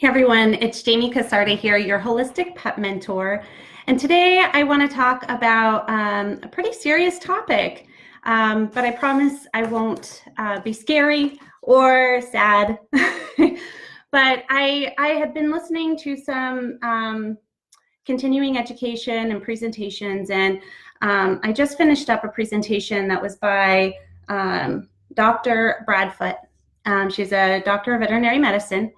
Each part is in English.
Hey everyone, it's Jamie Casarda here, your holistic pet mentor. And today I want to talk about a pretty serious topic, but I promise I won't be scary or sad. But I had been listening to some continuing education and presentations, and I just finished up a presentation that was by Dr. Bradfoot. She's a doctor of veterinary medicine,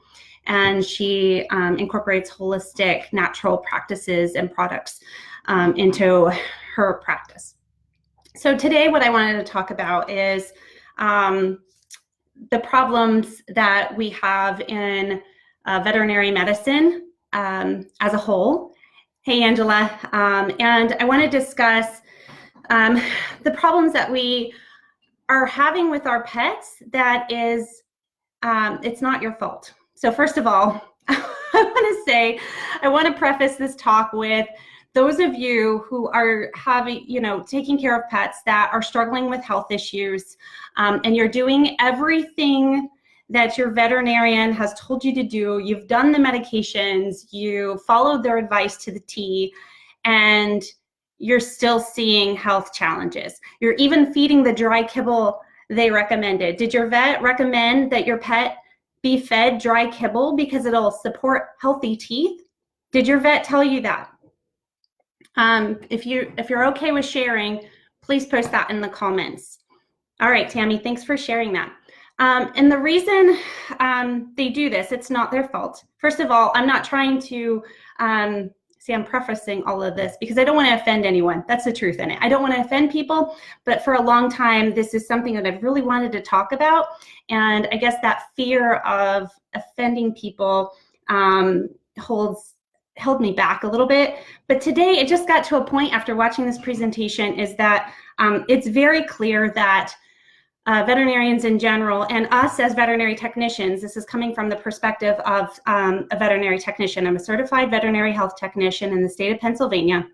and she incorporates holistic natural practices and products into her practice. So today what I wanted to talk about is the problems that we have in veterinary medicine as a whole. Hey Angela, and I want to discuss the problems that we are having with our pets that is, it's not your fault. So first of all, I want to preface this talk with those of you who are taking care of pets that are struggling with health issues, and you're doing everything that your veterinarian has told you to do. You've done the medications, you followed their advice to the T, and you're still seeing health challenges. You're even feeding the dry kibble they recommended. Did your vet recommend that your pet be fed dry kibble because it'll support healthy teeth? Did your vet tell you that? If you're okay with sharing, please post that in the comments. All right, Tammy, thanks for sharing that. And the reason they do this, it's not their fault. First of all, I'm not trying to, I'm prefacing all of this because I don't want to offend anyone. That's the truth in it. I don't want to offend people, but for a long time, this is something that I've really wanted to talk about. And I guess that fear of offending people held me back a little bit. But today it just got to a point after watching this presentation is that it's very clear that veterinarians in general and us as veterinary technicians, this is coming from the perspective of a veterinary technician. I'm a certified veterinary health technician in the state of Pennsylvania.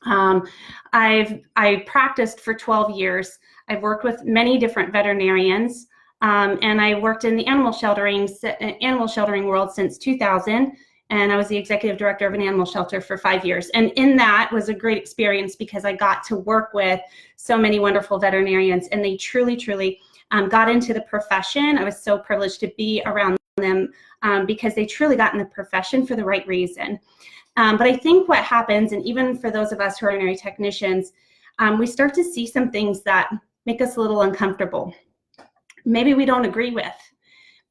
I practiced for 12 years. I've worked with many different veterinarians, and I worked in the animal sheltering world since 2000. And I was the executive director of an animal shelter for 5 years. And in that was a great experience because I got to work with so many wonderful veterinarians, and they truly, truly got into the profession. I was so privileged to be around them because they truly got in the profession for the right reason. But I think what happens, and even for those of us who are veterinary technicians, we start to see some things that make us a little uncomfortable. Maybe we don't agree with.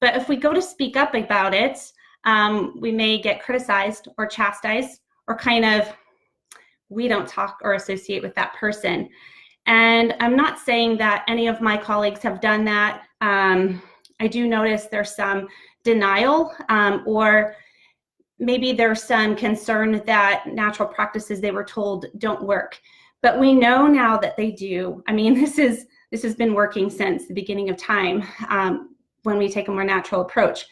But if we go to speak up about it, we may get criticized or chastised or kind of, we don't talk or associate with that person. And I'm not saying that any of my colleagues have done that. I do notice there's some denial, or maybe there's some concern that natural practices they were told don't work. But we know now that they do. I mean, this has been working since the beginning of time when we take a more natural approach.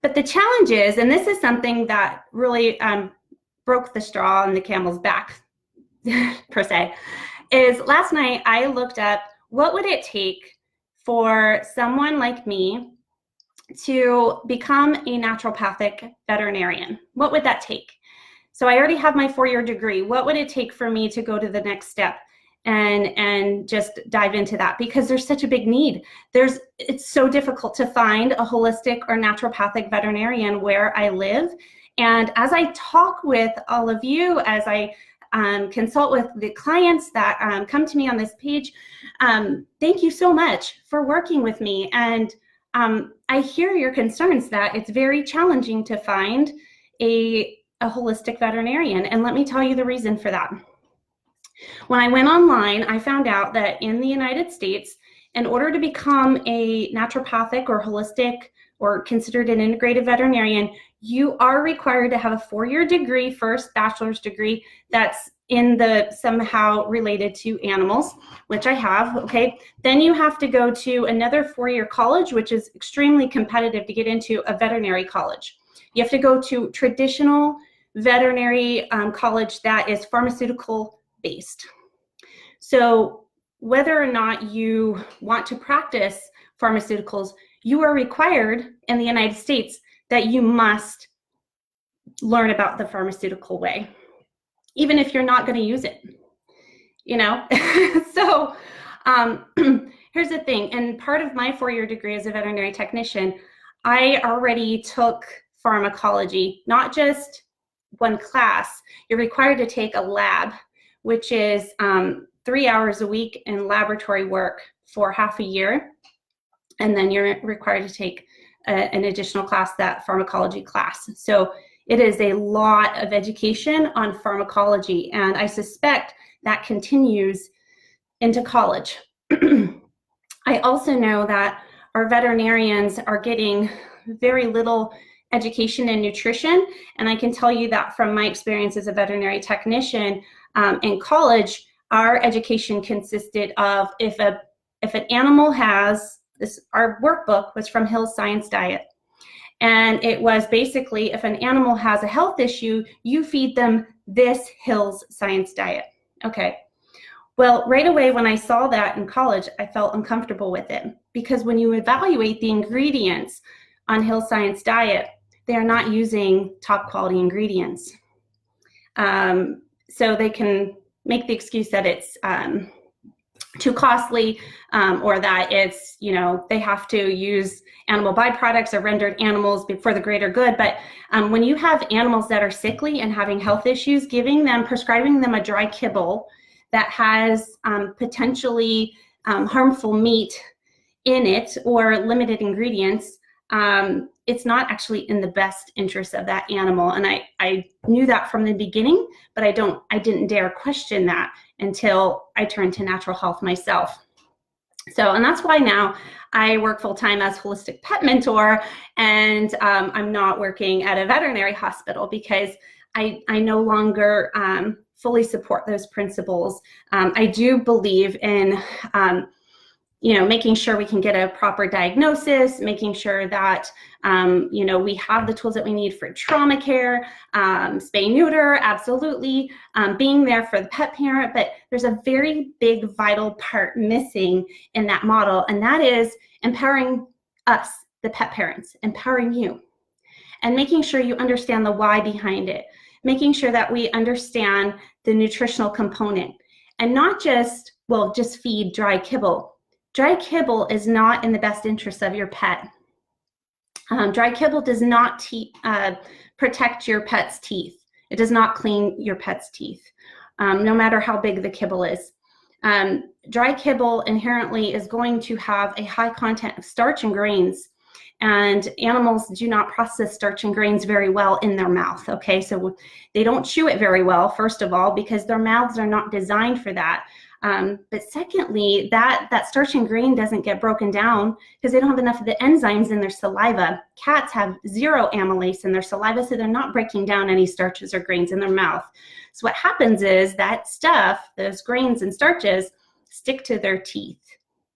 But the challenge is, and this is something that really broke the straw on the camel's back, per se, is last night I looked up what would it take for someone like me to become a naturopathic veterinarian? What would that take? So I already have my 4-year degree. What would it take for me to go to the next step and just dive into that? Because there's such a big need. It's so difficult to find a holistic or naturopathic veterinarian where I live. And as I talk with all of you, as I consult with the clients that come to me on this page, thank you so much for working with me. And I hear your concerns that it's very challenging to find a holistic veterinarian. And let me tell you the reason for that. When I went online, I found out that in the United States, in order to become a naturopathic or holistic or considered an integrated veterinarian, you are required to have a 4-year degree, first bachelor's degree, that's somehow related to animals, which I have, okay? Then you have to go to another 4-year college, which is extremely competitive to get into a veterinary college. You have to go to traditional veterinary college that is pharmaceutical based. So whether or not you want to practice pharmaceuticals, you are required in the United States that you must learn about the pharmaceutical way, even if you're not going to use it, you know? So here's the thing. And part of my 4-year degree as a veterinary technician, I already took pharmacology, not just one class. You're required to take a lab, which is 3 hours a week in laboratory work for half a year. And then you're required to take an additional class, that pharmacology class. So it is a lot of education on pharmacology, and I suspect that continues into college. I also know that our veterinarians are getting very little education in nutrition, and I can tell you that from my experience as a veterinary technician in college, our education consisted of if an animal has this, our workbook was from Hill's Science Diet. And it was basically, if an animal has a health issue, you feed them this Hill's Science Diet. Okay. Well, right away when I saw that in college, I felt uncomfortable with it, because when you evaluate the ingredients on Hill's Science Diet, they are not using top quality ingredients. So they can make the excuse that it's too costly, or that it's, you know, they have to use animal byproducts or rendered animals for the greater good. But when you have animals that are sickly and having health issues, prescribing them a dry kibble that has potentially harmful meat in it or limited ingredients, it's not actually in the best interest of that animal. And I knew that from the beginning, but I didn't dare question that until I turned to natural health myself. So, and that's why now I work full-time as holistic pet mentor, and I'm not working at a veterinary hospital, because I no longer fully support those principles. I do believe in you know, making sure we can get a proper diagnosis, making sure that, you know, we have the tools that we need for trauma care, spay neuter, absolutely, being there for the pet parent. But there's a very big vital part missing in that model, and that is empowering us, the pet parents, empowering you, and making sure you understand the why behind it, making sure that we understand the nutritional component, and not just, well, just feed dry kibble. Dry kibble is not in the best interest of your pet. Dry kibble does not protect your pet's teeth. It does not clean your pet's teeth, no matter how big the kibble is. Dry kibble inherently is going to have a high content of starch and grains, and animals do not process starch and grains very well in their mouth, okay? So they don't chew it very well, first of all, because their mouths are not designed for that. But secondly, that starch and grain doesn't get broken down because they don't have enough of the enzymes in their saliva. Cats have 0 amylase in their saliva, so they're not breaking down any starches or grains in their mouth. So what happens is that stuff, those grains and starches, stick to their teeth.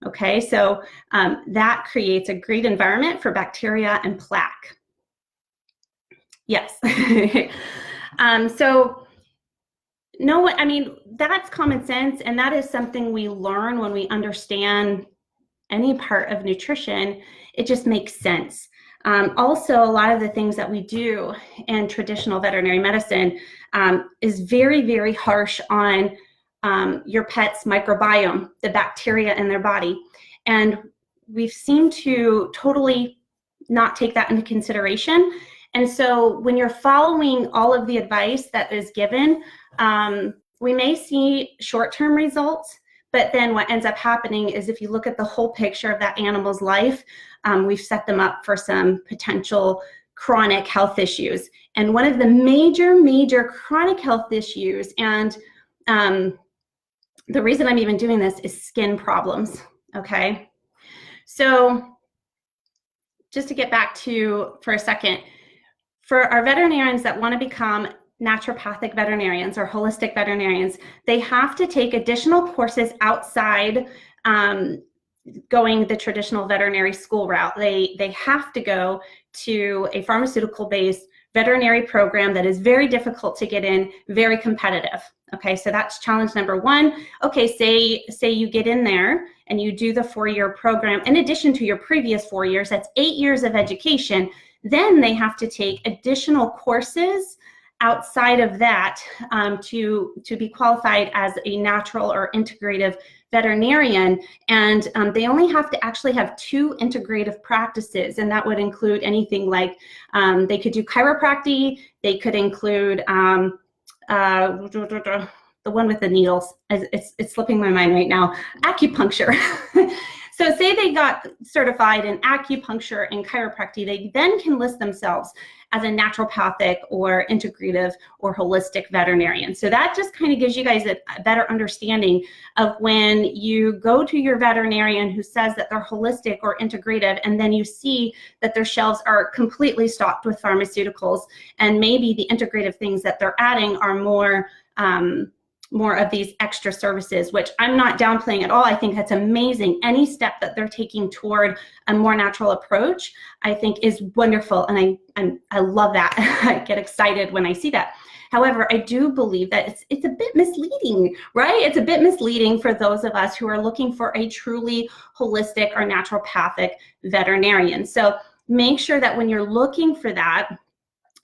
Okay, so that creates a great environment for bacteria and plaque. Yes. So no, I mean, that's common sense, and that is something we learn when we understand any part of nutrition. It just makes sense. Also, a lot of the things that we do in traditional veterinary medicine is very, very harsh on your pet's microbiome, the bacteria in their body. And we've seemed to totally not take that into consideration. And so when you're following all of the advice that is given, we may see short-term results, but then what ends up happening is if you look at the whole picture of that animal's life, we've set them up for some potential chronic health issues. And one of the major chronic health issues, and the reason I'm even doing this, is skin problems, okay? So just to get back to, for a second, for our veterinarians that want to become naturopathic veterinarians or holistic veterinarians, they have to take additional courses outside going the traditional veterinary school route. They have to go to a pharmaceutical-based veterinary program that is very difficult to get in, very competitive. Okay, so that's challenge number one. Okay, say you get in there and you do the 4-year program in addition to your previous 4 years. That's 8 years of education. Then they have to take additional courses outside of that to be qualified as a natural or integrative veterinarian. And they only have to actually have 2 integrative practices, and that would include anything like they could do chiropractic, they could include the one with the needles, it's slipping my mind right now, acupuncture. So say they got certified in acupuncture and chiropractic, they then can list themselves as a naturopathic or integrative or holistic veterinarian. So that just kind of gives you guys a better understanding of when you go to your veterinarian who says that they're holistic or integrative, and then you see that their shelves are completely stocked with pharmaceuticals, and maybe the integrative things that they're adding are more of these extra services, which I'm not downplaying at all. I think that's amazing. Any step that they're taking toward a more natural approach, I think is wonderful. And I love that. I get excited when I see that. However, I do believe that it's a bit misleading, right? It's a bit misleading for those of us who are looking for a truly holistic or naturopathic veterinarian. So make sure that when you're looking for that,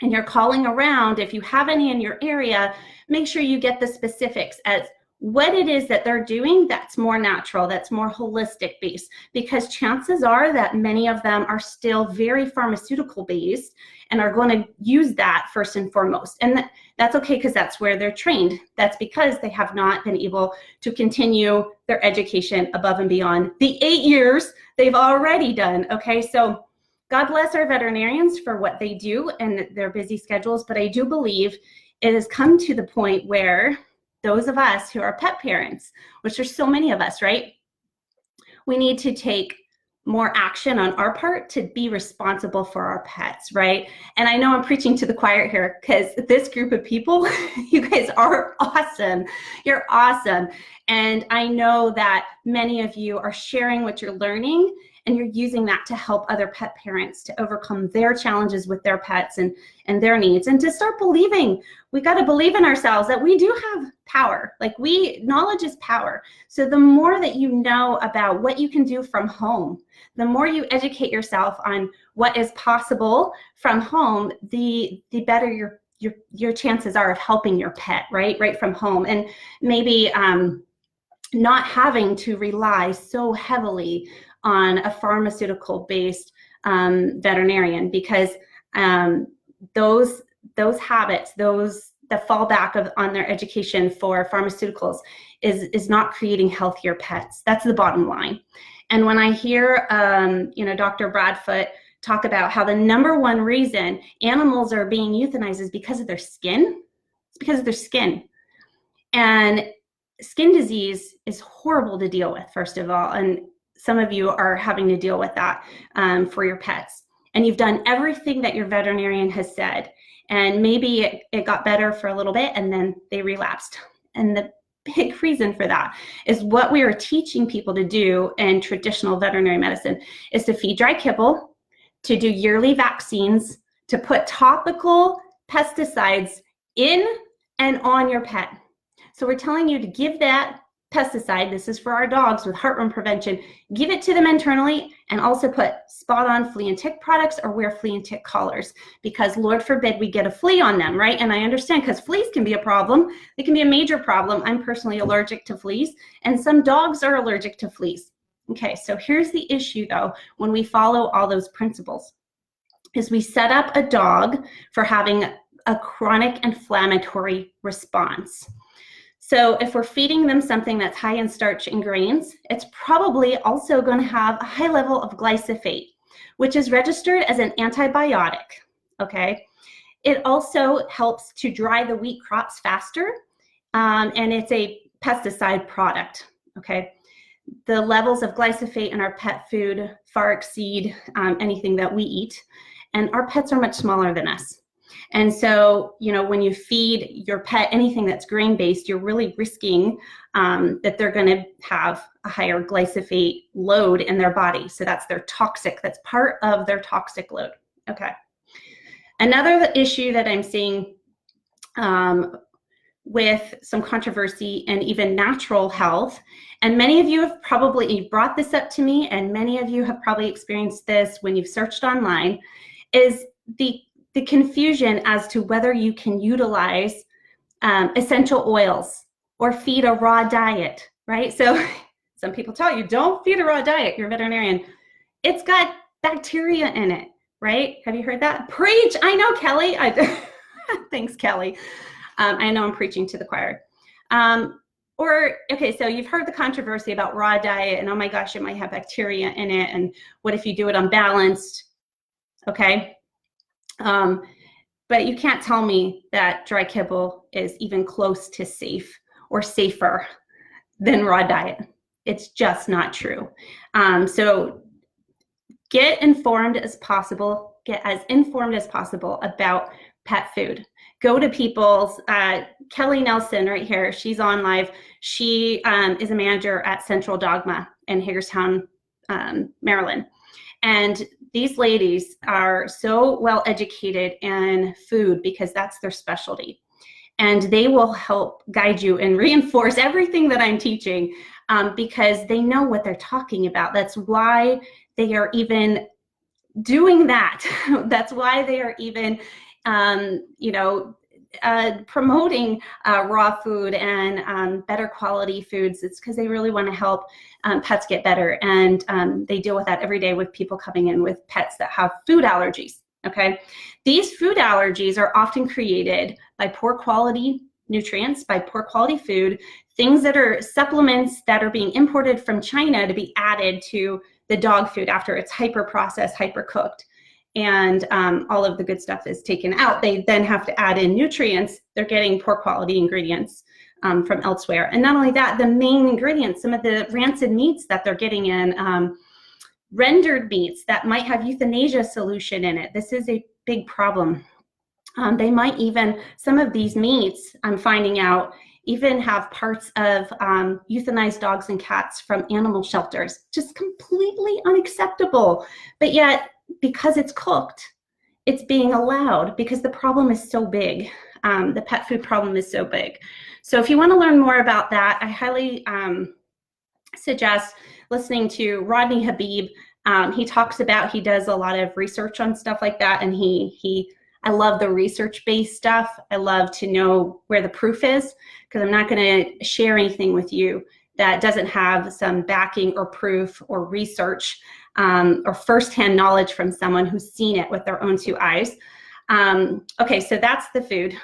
and you're calling around, if you have any in your area, make sure you get the specifics as what it is that they're doing that's more natural, that's more holistic based, because chances are that many of them are still very pharmaceutical based and are going to use that first and foremost. And that's okay, because that's where they're trained. That's because they have not been able to continue their education above and beyond the 8 years they've already done. Okay, so God bless our veterinarians for what they do and their busy schedules, but I do believe it has come to the point where those of us who are pet parents, which there's so many of us, right? We need to take more action on our part to be responsible for our pets, right? And I know I'm preaching to the choir here, because this group of people, you guys are awesome. You're awesome. And I know that many of you are sharing what you're learning, and you're using that to help other pet parents to overcome their challenges with their pets and their needs, and to start believing. We got to believe in ourselves that we do have power. Like, knowledge is power. So the more that you know about what you can do from home, the more you educate yourself on what is possible from home, the better your chances are of helping your pet, right from home. And maybe not having to rely so heavily on a pharmaceutical-based veterinarian, because those habits, the fallback on their education for pharmaceuticals is not creating healthier pets. That's the bottom line. And when I hear Dr. Bradfoot talk about how the #1 reason animals are being euthanized is because of their skin, it's because of their skin. And skin disease is horrible to deal with, first of all, and some of you are having to deal with that for your pets. And you've done everything that your veterinarian has said, and maybe it got better for a little bit and then they relapsed. And the big reason for that is what we are teaching people to do in traditional veterinary medicine is to feed dry kibble, to do yearly vaccines, to put topical pesticides in and on your pet. So we're telling you to give that pesticide, this is for our dogs with heartworm prevention, give it to them internally, and also put spot-on flea and tick products or wear flea and tick collars, because Lord forbid we get a flea on them, right? And I understand, because fleas can be a problem. They can be a major problem. I'm personally allergic to fleas, and some dogs are allergic to fleas. Okay, so here's the issue though, when we follow all those principles, is we set up a dog for having a chronic inflammatory response. So if we're feeding them something that's high in starch and grains, it's probably also going to have a high level of glyphosate, which is registered as an antibiotic, okay? It also helps to dry the wheat crops faster, and it's a pesticide product, okay? The levels of glyphosate in our pet food far exceed anything that we eat, and our pets are much smaller than us. And so, when you feed your pet anything that's grain-based, you're really risking that they're going to have a higher glyphosate load in their body. So that's that's part of their toxic load. Okay. Another issue that I'm seeing with some controversy and even natural health, and many of you have probably brought this up to me, and many of you have probably experienced this when you've searched online, is the confusion as to whether you can utilize essential oils or feed a raw diet, right? So some people tell you, don't feed a raw diet, you're a veterinarian. It's got bacteria in it, right? Have you heard that? Preach! I know, Kelly. Thanks, Kelly. I know I'm preaching to the choir. Okay, so you've heard the controversy about raw diet and, oh my gosh, it might have bacteria in it, and what if you do it unbalanced, okay? But you can't tell me that dry kibble is even close to safe or safer than raw diet. It's just not true. So get informed as possible, get as informed as possible about pet food. Go to people's, Kelly Nelson right here, she's on live. She is a manager at Central Dogma in Hagerstown, Maryland. And these ladies are so well educated in food because that's their specialty. And they will help guide you and reinforce everything that I'm teaching because they know what they're talking about. That's why they are even doing that. That's why they are even, promoting raw food and better quality foods. It's because they really want to help pets get better. And they deal with that every day with people coming in with pets that have food allergies. Okay. These food allergies are often created by poor quality nutrients, by poor quality food, things that are supplements that are being imported from China to be added to the dog food after it's hyper processed, hyper cooked, and all of the good stuff is taken out. They then have to add in nutrients. They're getting poor quality ingredients from elsewhere. And not only that, the main ingredients, some of the rancid meats that they're getting in, rendered meats that might have euthanasia solution in it. This is a big problem. They might even, some of these meats, I'm finding out, even have parts of euthanized dogs and cats from animal shelters. Just completely unacceptable. But yet, because it's cooked, it's being allowed because the problem is so big. The pet food problem is so big. So if you want to learn more about that, I highly suggest listening to Rodney Habib. He talks about, he does a lot of research on stuff like that, and I love the research-based stuff. I love to know where the proof is, because I'm not going to share anything with you that doesn't have some backing or proof or research or firsthand knowledge from someone who's seen it with their own two eyes. Okay, so that's the food.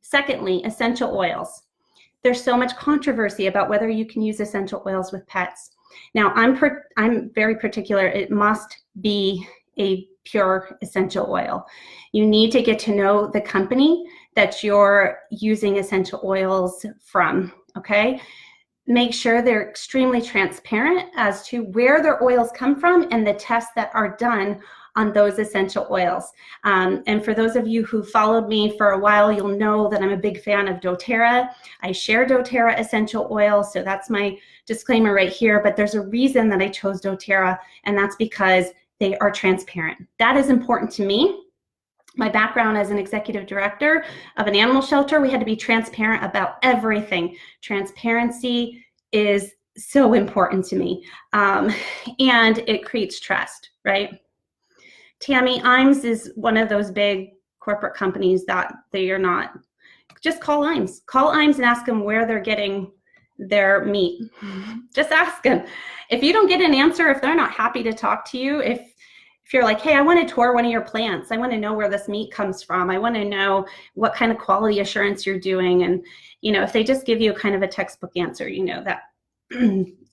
Secondly, essential oils. There's so much controversy about whether you can use essential oils with pets. Now, I'm very particular. It must be a pure essential oil. You need to get to know the company that you're using essential oils from, okay? Make sure they're extremely transparent as to where their oils come from and the tests that are done on those essential oils. And for those of you who followed me for a while, you'll know that I'm a big fan of doTERRA. I share doTERRA essential oil, so that's my disclaimer right here, but there's a reason that I chose doTERRA, and that's because they are transparent. That is important to me. My background as an executive director of an animal shelter, we had to be transparent about everything. Transparency is so important to me, and it creates trust, right? Tammy, Imes is one of those big corporate companies that they are not. Just call Imes. Call Imes and ask them where they're getting their meat. Just ask them. If you don't get an answer, if they're not happy to talk to you, if you're like, hey, I want to tour one of your plants, I want to know where this meat comes from, I want to know what kind of quality assurance you're doing, and if they just give you kind of a textbook answer, you know that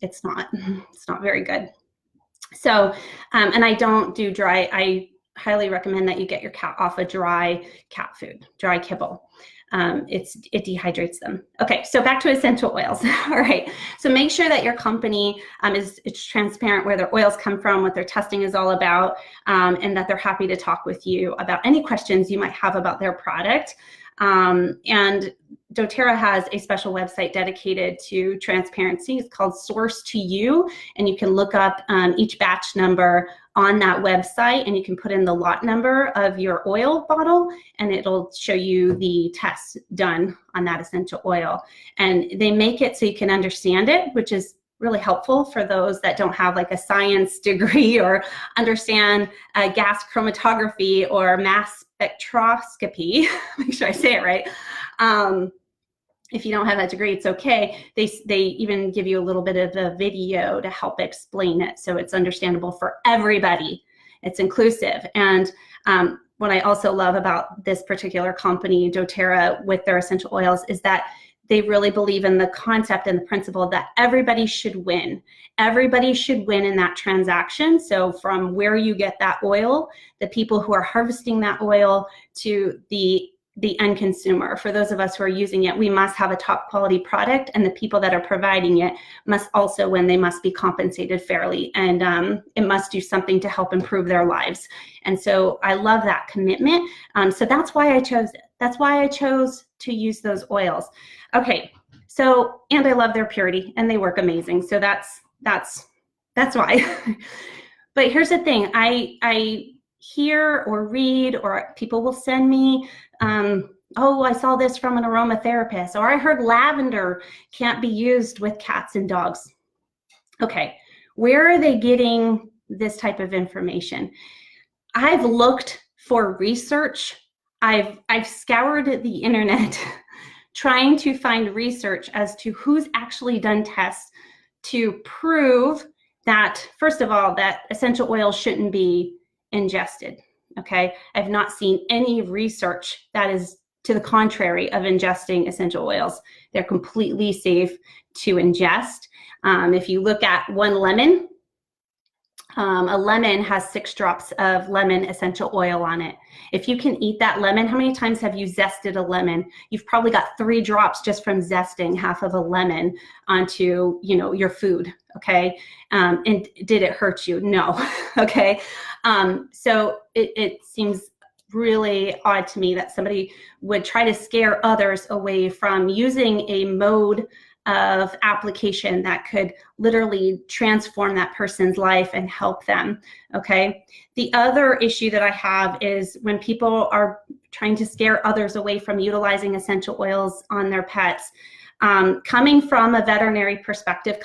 it's not very good. So, and I don't do dry. I highly recommend that you get your cat off of dry cat food, dry kibble. It dehydrates them. Okay, so back to essential oils. All right, so make sure that your company it's transparent where their oils come from, what their testing is all about, and that they're happy to talk with you about any questions you might have about their product. And doTERRA has a special website dedicated to transparency. It's called Source to You, and you can look up each batch number on that website, and you can put in the lot number of your oil bottle, and it'll show you the tests done on that essential oil. And they make it so you can understand it, which is really helpful for those that don't have like a science degree or understand gas chromatography or mass spectroscopy. Make sure I say it right. If you don't have that degree, it's okay. They even give you a little bit of a video to help explain it, so it's understandable for everybody. It's inclusive. And what I also love about this particular company, doTERRA, with their essential oils, is that they really believe in the concept and the principle that everybody should win. Everybody should win in that transaction. So from where you get that oil, the people who are harvesting that oil, to the end consumer. For those of us who are using it, we must have a top quality product, and the people that are providing it must also win. They must be compensated fairly, and it must do something to help improve their lives. And so I love that commitment. So that's why I chose it. That's why I chose to use those oils. Okay, so, and I love their purity, and they work amazing. So that's why. But here's the thing, I hear or read, or people will send me, oh, I saw this from an aromatherapist, or I heard lavender can't be used with cats and dogs. Okay, where are they getting this type of information? I've looked for research. I've scoured the internet trying to find research as to who's actually done tests to prove that, first of all, that essential oils shouldn't be ingested. Okay, I've not seen any research that is to the contrary of ingesting essential oils. They're completely safe to ingest. If you look at one lemon, a lemon has 6 drops of lemon essential oil on it. If you can eat that lemon, how many times have you zested a lemon? You've probably got 3 drops just from zesting half of a lemon onto, your food. Okay, and did it hurt you? No. Okay, so it seems really odd to me that somebody would try to scare others away from using a mode of application that could literally transform that person's life and help them. Okay. The other issue that I have is when people are trying to scare others away from utilizing essential oils on their pets. Coming from a veterinary perspective,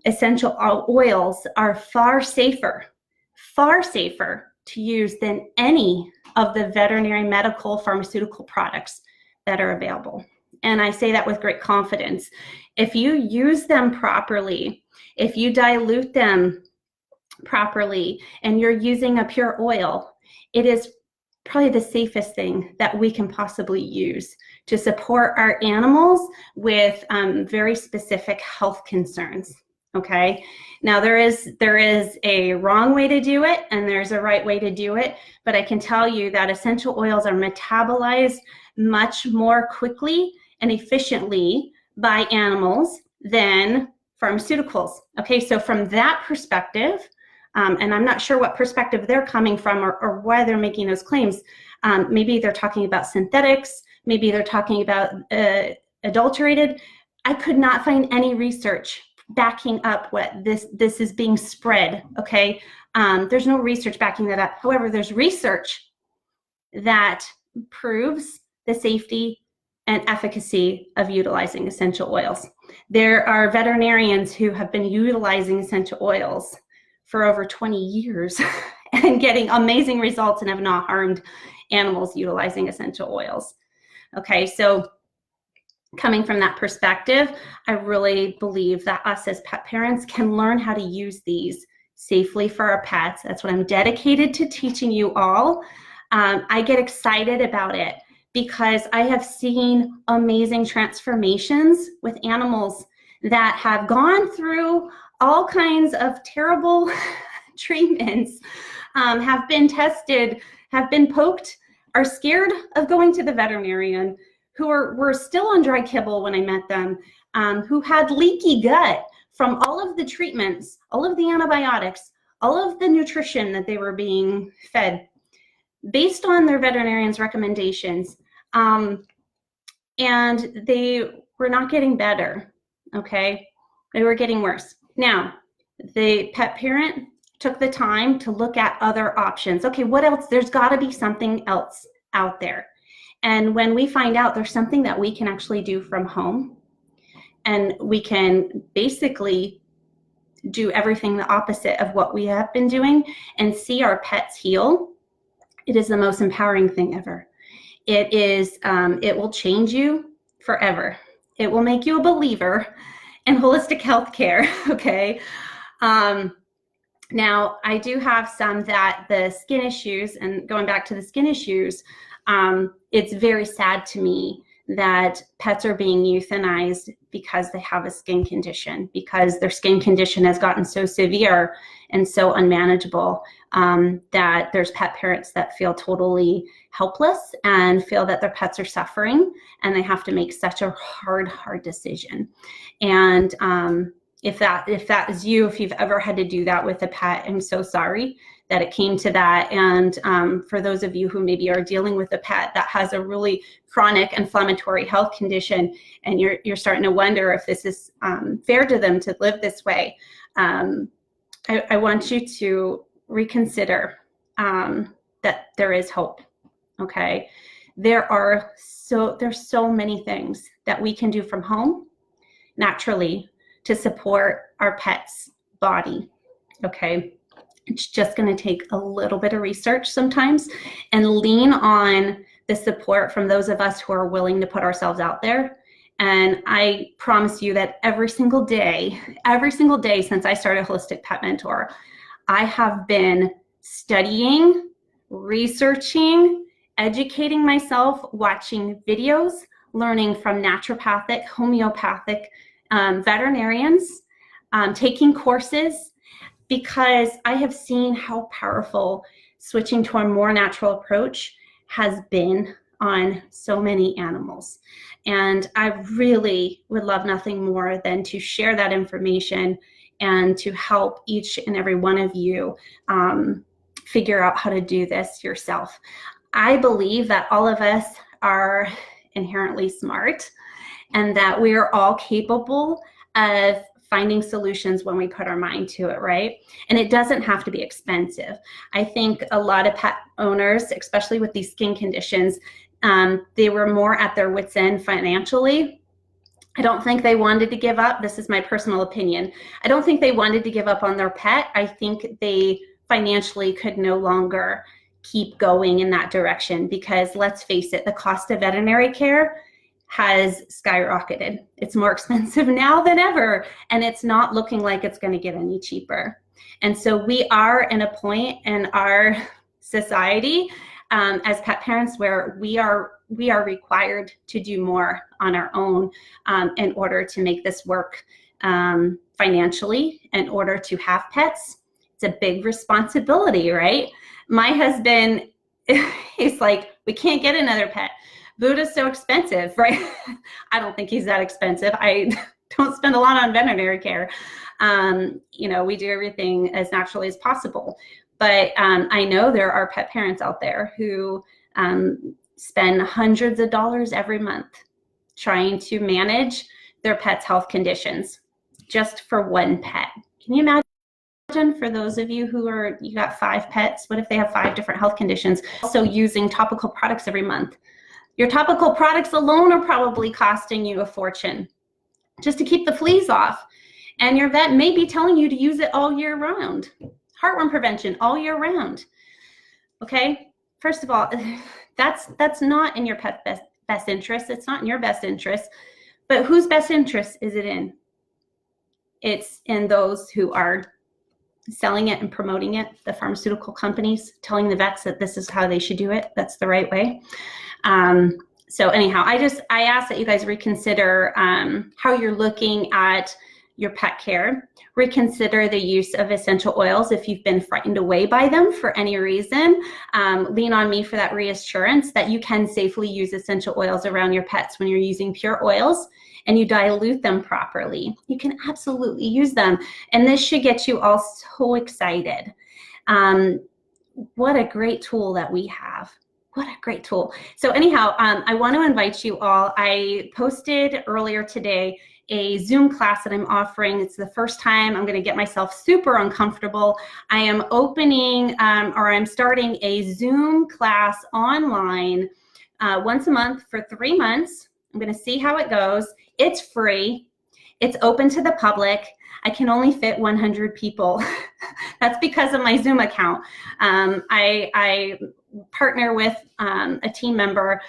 essential oils are far safer to use than any of the veterinary medical pharmaceutical products that are available. And I say that with great confidence. If you use them properly, if you dilute them properly, and you're using a pure oil, it is probably the safest thing that we can possibly use to support our animals with very specific health concerns. Okay. Now there is a wrong way to do it, and there's a right way to do it, but I can tell you that essential oils are metabolized much more quickly and efficiently by animals than pharmaceuticals. Okay, so from that perspective, and I'm not sure what perspective they're coming from or why they're making those claims. Maybe they're talking about synthetics, maybe they're talking about adulterated. I could not find any research backing up what this is being spread. Okay, there's no research backing that up. However, there's research that proves the safety and efficacy of utilizing essential oils. There are veterinarians who have been utilizing essential oils for over 20 years and getting amazing results and have not harmed animals utilizing essential oils. Okay, so coming from that perspective, I really believe that us as pet parents can learn how to use these safely for our pets. That's what I'm dedicated to teaching you all. I get excited about it because I have seen amazing transformations with animals that have gone through all kinds of terrible treatments, have been tested, have been poked, are scared of going to the veterinarian, who were still on dry kibble when I met them, who had leaky gut from all of the treatments, all of the antibiotics, all of the nutrition that they were being fed based on their veterinarian's recommendations. And they were not getting better, okay? They were getting worse. Now, the pet parent took the time to look at other options. Okay, what else? There's gotta be something else out there. And when we find out there's something that we can actually do from home, and we can basically do everything the opposite of what we have been doing and see our pets heal, it is the most empowering thing ever. It is, it will change you forever. It will make you a believer in holistic healthcare, okay? Now, I do have some that the skin issues, and going back to the skin issues, it's very sad to me that pets are being euthanized because they have a skin condition, because their skin condition has gotten so severe and so unmanageable, that there's pet parents that feel totally helpless and feel that their pets are suffering, and they have to make such a hard decision. And if that is you, if you've ever had to do that with a pet, I'm so sorry that it came to that. And for those of you who maybe are dealing with a pet that has a really chronic inflammatory health condition, and you're starting to wonder if this is fair to them to live this way, I want you to reconsider that there is hope. Okay, there's so many things that we can do from home naturally to support our pet's body. Okay, it's just going to take a little bit of research sometimes, and lean on the support from those of us who are willing to put ourselves out there. And I promise you that every single day since I started Holistic Pet Mentor, I have been studying, researching, educating myself, watching videos, learning from naturopathic, homeopathic veterinarians, taking courses, because I have seen how powerful switching to a more natural approach has been on so many animals. And I really would love nothing more than to share that information and to help each and every one of you figure out how to do this yourself. I believe that all of us are inherently smart, and that we are all capable of finding solutions when we put our mind to it, right? And it doesn't have to be expensive. I think a lot of pet owners, especially with these skin conditions, they were more at their wits' end financially. I don't think they wanted to give up. This is my personal opinion. I don't think they wanted to give up on their pet. I think they financially could no longer keep going in that direction, because let's face it, the cost of veterinary care has skyrocketed. It's more expensive now than ever, and it's not looking like it's going to get any cheaper. And so we are in a point in our society as pet parents where we are required to do more on our own in order to make this work financially, in order to have pets. It's a big responsibility, right? My husband, he's like, we can't get another pet. Buddha's so expensive, right? I don't think he's that expensive. I don't spend a lot on veterinary care. We do everything as naturally as possible. But I know there are pet parents out there who spend hundreds of dollars every month trying to manage their pet's health conditions just for one pet. Can you imagine? For those of you who you got 5 pets, what if they have 5 different health conditions? Also using topical products every month. Your topical products alone are probably costing you a fortune just to keep the fleas off. And your vet may be telling you to use it all year round. Heartworm prevention all year round. Okay? First of all, that's not in your pet's best interest. It's not in your best interest. But whose best interest is it in? It's in those who are selling it and promoting it, the pharmaceutical companies telling the vets that this is how they should do it. That's the right way. So anyhow, I ask that you guys reconsider how you're looking at your pet care. Reconsider the use of essential oils if you've been frightened away by them for any reason. Lean on me for that reassurance that you can safely use essential oils around your pets when you're using pure oils and you dilute them properly. You can absolutely use them. And this should get you all so excited. What a great tool that we have. What a great tool. So anyhow, I want to invite you all. I posted earlier today a Zoom class that I'm offering. It's the first time I'm going to get myself super uncomfortable. I am opening I'm starting a Zoom class online once a month for 3 months. I'm going to see how it goes. It's free. It's open to the public. I can only fit 100 people. That's because of my Zoom account. I partner with a team member,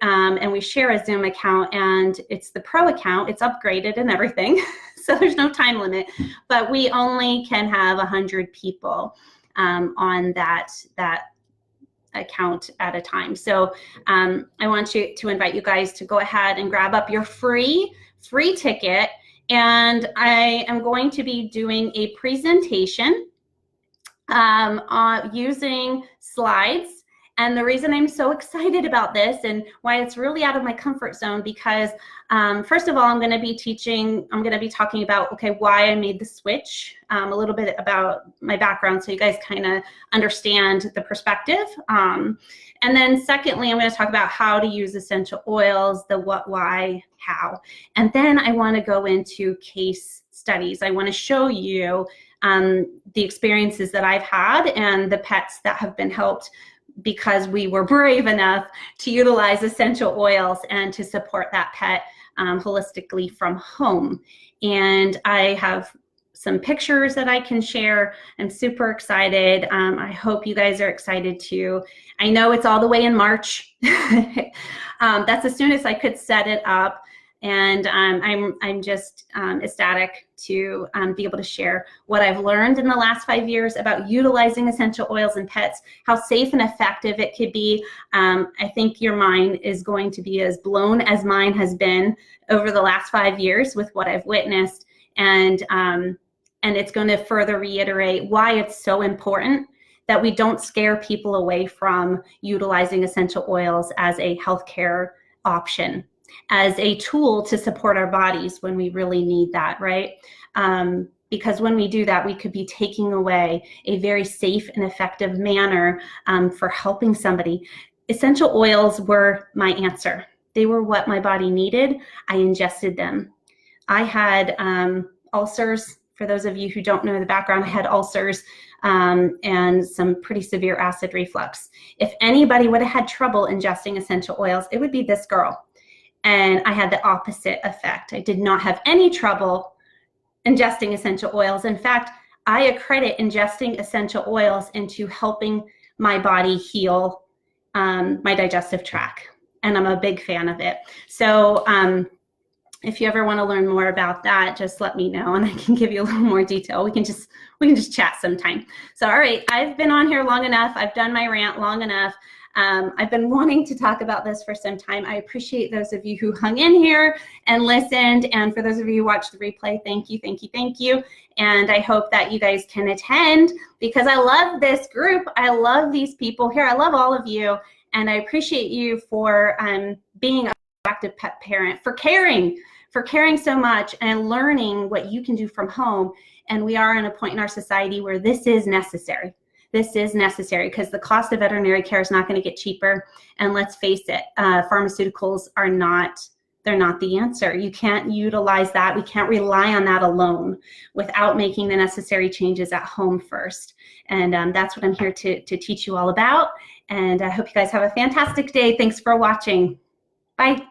and we share a Zoom account, and it's the pro account. It's upgraded and everything, so there's no time limit, but we only can have 100 people on that account at a time. So I want to invite you guys to go ahead and grab up your free ticket, and I am going to be doing a presentation using slides. And the reason I'm so excited about this and why it's really out of my comfort zone, because first of all, I'm going to be talking about, okay, why I made the switch, a little bit about my background so you guys kind of understand the perspective. And then secondly, I'm going to talk about how to use essential oils, the what, why, how. And then I want to go into case studies. I want to show you the experiences that I've had and the pets that have been helped because we were brave enough to utilize essential oils and to support that pet holistically from home. And I have some pictures that I can share. I'm super excited. I hope you guys are excited too. I know it's all the way in March. That's as soon as I could set it up. And I'm just ecstatic to be able to share what I've learned in the last 5 years about utilizing essential oils in pets, how safe and effective it could be. I think your mind is going to be as blown as mine has been over the last 5 years with what I've witnessed, and it's going to further reiterate why it's so important that we don't scare people away from utilizing essential oils as a healthcare option, as a tool to support our bodies when we really need that, right? Because when we do that, we could be taking away a very safe and effective manner for helping somebody. Essential oils were my answer. They were what my body needed. I ingested them. I had ulcers. For those of you who don't know the background, I had ulcers and some pretty severe acid reflux. If anybody would have had trouble ingesting essential oils, it would be this girl. And I had the opposite effect. I did not have any trouble ingesting essential oils. In fact, I accredit ingesting essential oils into helping my body heal my digestive tract. And I'm a big fan of it. So if you ever want to learn more about that, just let me know and I can give you a little more detail. We can just chat sometime. So, all right, I've been on here long enough. I've done my rant long enough. I've been wanting to talk about this for some time. I appreciate those of you who hung in here and listened. And for those of you who watched the replay, thank you, thank you, thank you. And I hope that you guys can attend because I love this group. I love these people here. I love all of you. And I appreciate you for being a active pet parent, for caring so much and learning what you can do from home. And we are in a point in our society where this is necessary. This is necessary because the cost of veterinary care is not going to get cheaper. And let's face it, pharmaceuticals are not, they're not the answer. You can't utilize that. We can't rely on that alone without making the necessary changes at home first. And that's what I'm here to teach you all about. And I hope you guys have a fantastic day. Thanks for watching. Bye.